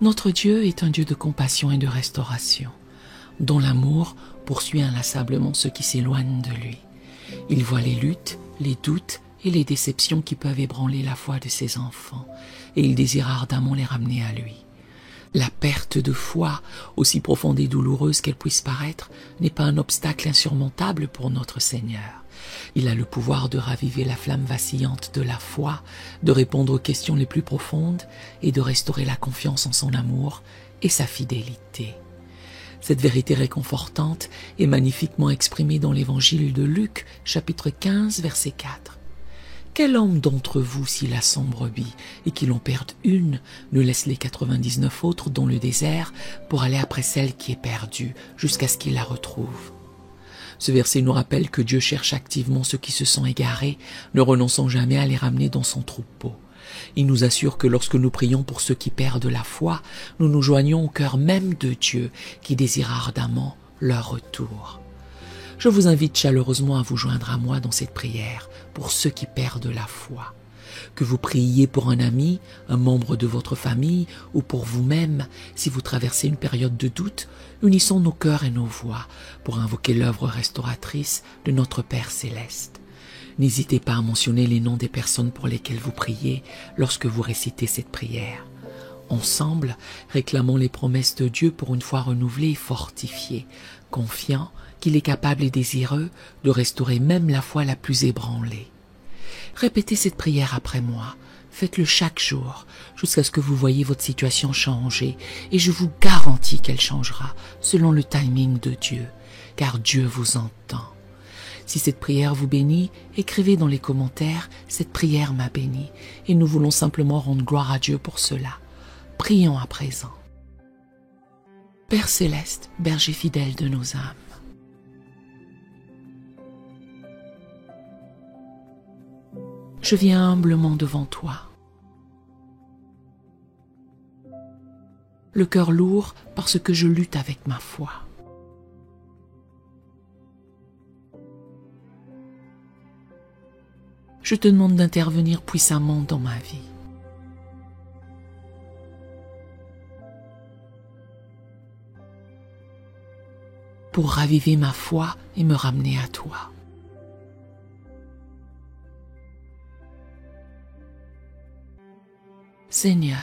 Notre Dieu est un Dieu de compassion et de restauration, dont l'amour poursuit inlassablement ceux qui s'éloignent de lui. Il voit les luttes, les doutes et les déceptions qui peuvent ébranler la foi de ses enfants, et il désire ardemment les ramener à lui. La perte de foi, aussi profonde et douloureuse qu'elle puisse paraître, n'est pas un obstacle insurmontable pour notre Seigneur. Il a le pouvoir de raviver la flamme vacillante de la foi, de répondre aux questions les plus profondes et de restaurer la confiance en son amour et sa fidélité. Cette vérité réconfortante est magnifiquement exprimée dans l'évangile de Luc, chapitre 15, verset 4. Quel homme d'entre vous, s'il a 100 brebis et qu'il en perde une, ne laisse les 99 autres dans le désert pour aller après celle qui est perdue jusqu'à ce qu'il la retrouve? Ce verset nous rappelle que Dieu cherche activement ceux qui se sont égarés, ne renonçant jamais à les ramener dans son troupeau. Il nous assure que lorsque nous prions pour ceux qui perdent la foi, nous nous joignons au cœur même de Dieu qui désire ardemment leur retour. Je vous invite chaleureusement à vous joindre à moi dans cette prière pour ceux qui perdent la foi. Que vous priez pour un ami, un membre de votre famille ou pour vous-même, si vous traversez une période de doute, unissons nos cœurs et nos voix pour invoquer l'œuvre restauratrice de notre Père Céleste. N'hésitez pas à mentionner les noms des personnes pour lesquelles vous priez lorsque vous récitez cette prière. Ensemble, réclamons les promesses de Dieu pour une foi renouvelée et fortifiée, confiant qu'il est capable et désireux de restaurer même la foi la plus ébranlée. Répétez cette prière après moi, faites-le chaque jour, jusqu'à ce que vous voyez votre situation changer, et je vous garantis qu'elle changera selon le timing de Dieu, car Dieu vous entend. Si cette prière vous bénit, écrivez dans les commentaires « Cette prière m'a béni » et nous voulons simplement rendre gloire à Dieu pour cela. Prions à présent. Père Céleste, berger fidèle de nos âmes, je viens humblement devant toi, le cœur lourd parce que je lutte avec ma foi. Je te demande d'intervenir puissamment dans ma vie. Pour raviver ma foi et me ramener à toi. Seigneur,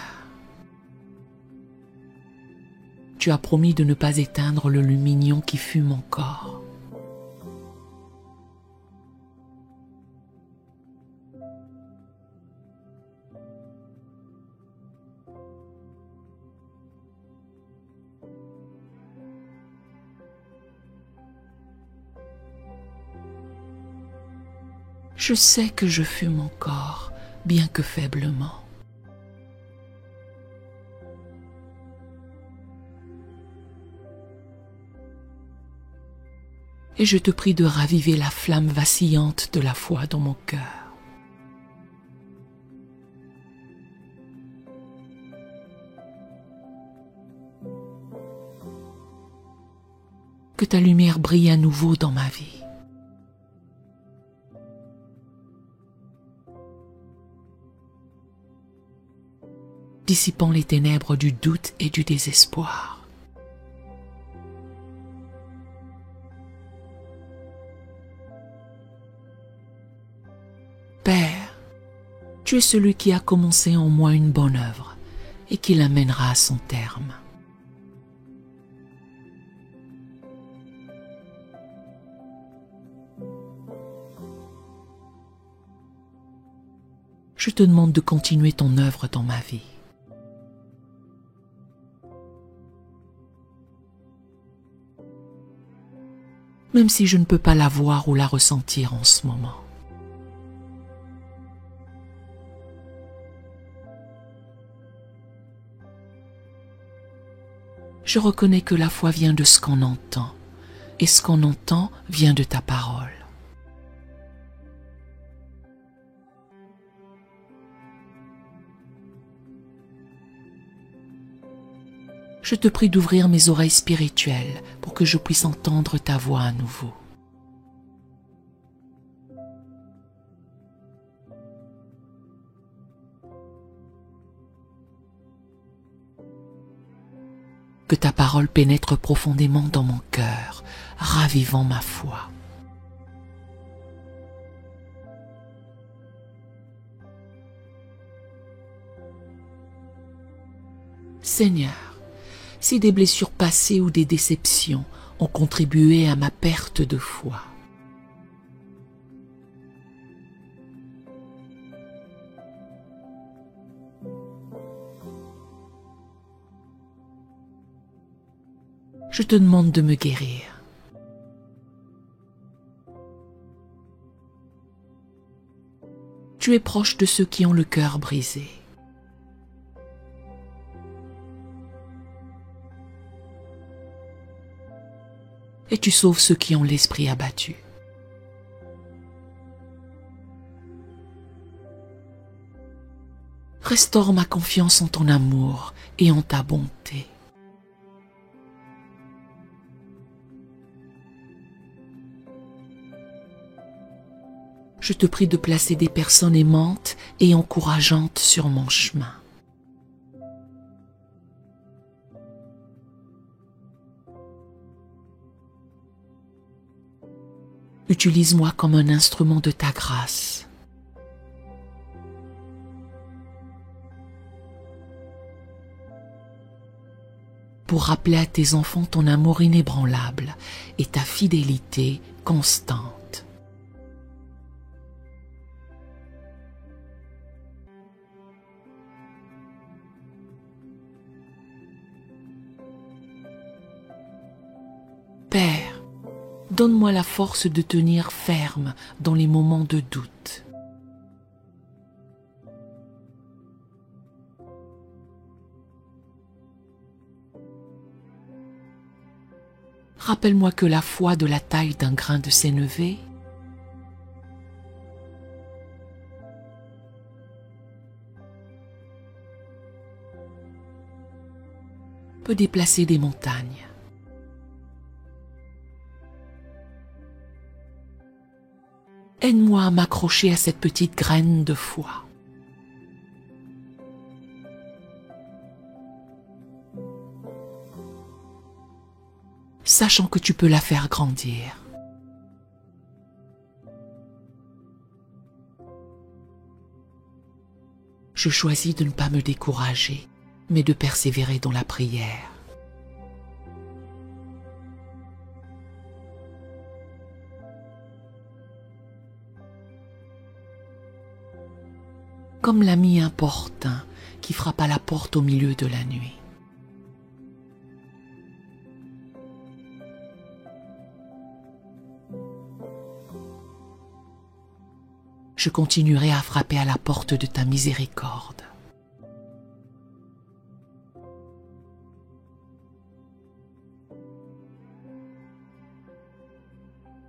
tu as promis de ne pas éteindre le lumignon qui fume mon corps. Je sais que je fume encore, bien que faiblement. Et je te prie de raviver la flamme vacillante de la foi dans mon cœur. Que ta lumière brille à nouveau dans ma vie. Dissipant les ténèbres du doute et du désespoir. Père, tu es celui qui a commencé en moi une bonne œuvre et qui l'amènera à son terme. Je te demande de continuer ton œuvre dans ma vie. Même si je ne peux pas la voir ou la ressentir en ce moment. Je reconnais que la foi vient de ce qu'on entend, et ce qu'on entend vient de ta parole. Je te prie d'ouvrir mes oreilles spirituelles pour que je puisse entendre ta voix à nouveau. Que ta parole pénètre profondément dans mon cœur, ravivant ma foi. Seigneur, si des blessures passées ou des déceptions ont contribué à ma perte de foi, je te demande de me guérir. Tu es proche de ceux qui ont le cœur brisé. Et tu sauves ceux qui ont l'esprit abattu. Restaure ma confiance en ton amour et en ta bonté. Je te prie de placer des personnes aimantes et encourageantes sur mon chemin. Utilise-moi comme un instrument de ta grâce. Pour rappeler à tes enfants ton amour inébranlable et ta fidélité constante. Père, donne-moi la force de tenir ferme dans les moments de doute. Rappelle-moi que la foi de la taille d'un grain de sénévé peut déplacer des montagnes. Aide-moi à m'accrocher à cette petite graine de foi. Sachant que tu peux la faire grandir. Je choisis de ne pas me décourager, mais de persévérer dans la prière. Comme l'ami importun qui frappe à la porte au milieu de la nuit. Je continuerai à frapper à la porte de ta miséricorde.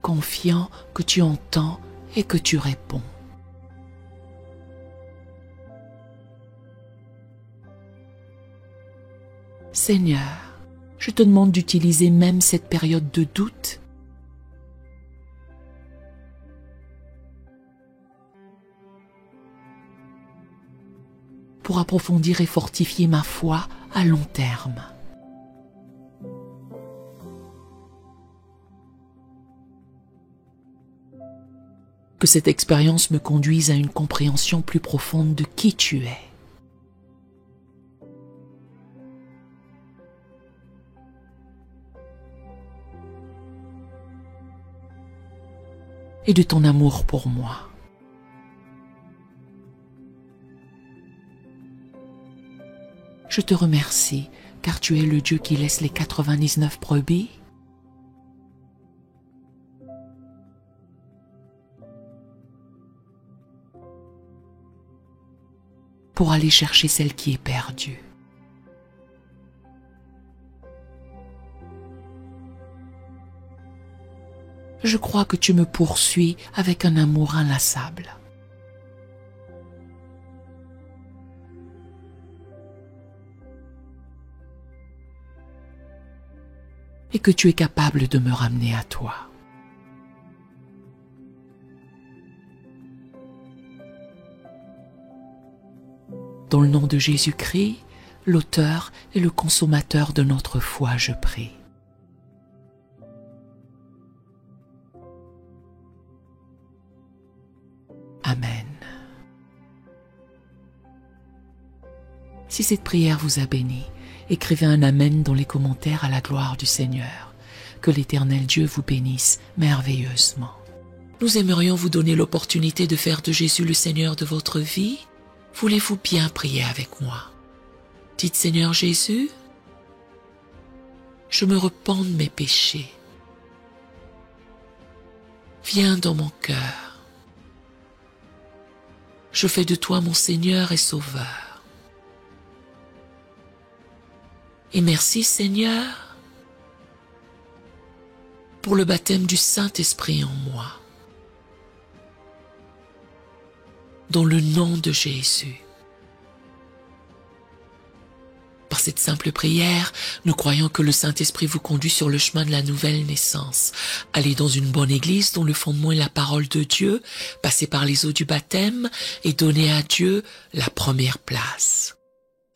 Confiant que tu entends et que tu réponds. Seigneur, je te demande d'utiliser même cette période de doute pour approfondir et fortifier ma foi à long terme. Que cette expérience me conduise à une compréhension plus profonde de qui tu es. Et de ton amour pour moi. Je te remercie, car tu es le Dieu qui laisse les 99 brebis pour aller chercher celle qui est perdue. Je crois que tu me poursuis avec un amour inlassable. Et que tu es capable de me ramener à toi. Dans le nom de Jésus-Christ, l'auteur et le consommateur de notre foi, je prie. Amen. Si cette prière vous a béni, écrivez un Amen dans les commentaires à la gloire du Seigneur. Que l'Éternel Dieu vous bénisse merveilleusement. Nous aimerions vous donner l'opportunité de faire de Jésus le Seigneur de votre vie. Voulez-vous bien prier avec moi? Dites: Seigneur Jésus, je me repens de mes péchés. Viens dans mon cœur. Je fais de toi mon Seigneur et Sauveur. Et merci Seigneur pour le baptême du Saint-Esprit en moi. Dans le nom de Jésus. Par cette simple prière, nous croyons que le Saint-Esprit vous conduit sur le chemin de la nouvelle naissance. Allez dans une bonne église dont le fondement est la parole de Dieu, passez par les eaux du baptême et donnez à Dieu la première place.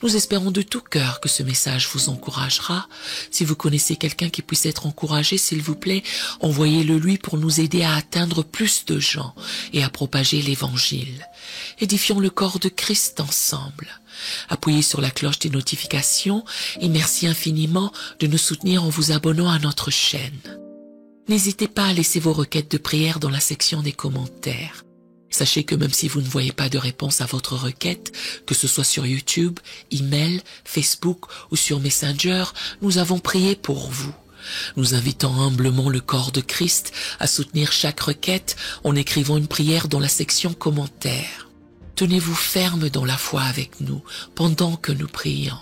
Nous espérons de tout cœur que ce message vous encouragera. Si vous connaissez quelqu'un qui puisse être encouragé, s'il vous plaît, envoyez-le lui pour nous aider à atteindre plus de gens et à propager l'Évangile. Édifions le corps de Christ ensemble. Appuyez sur la cloche des notifications et merci infiniment de nous soutenir en vous abonnant à notre chaîne. N'hésitez pas à laisser vos requêtes de prière dans la section des commentaires. Sachez que même si vous ne voyez pas de réponse à votre requête, que ce soit sur YouTube, email, Facebook ou sur Messenger, nous avons prié pour vous. Nous invitons humblement le corps de Christ à soutenir chaque requête en écrivant une prière dans la section commentaires. Tenez-vous ferme dans la foi avec nous pendant que nous prions.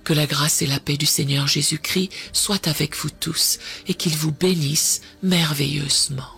Que la grâce et la paix du Seigneur Jésus-Christ soient avec vous tous et qu'il vous bénisse merveilleusement.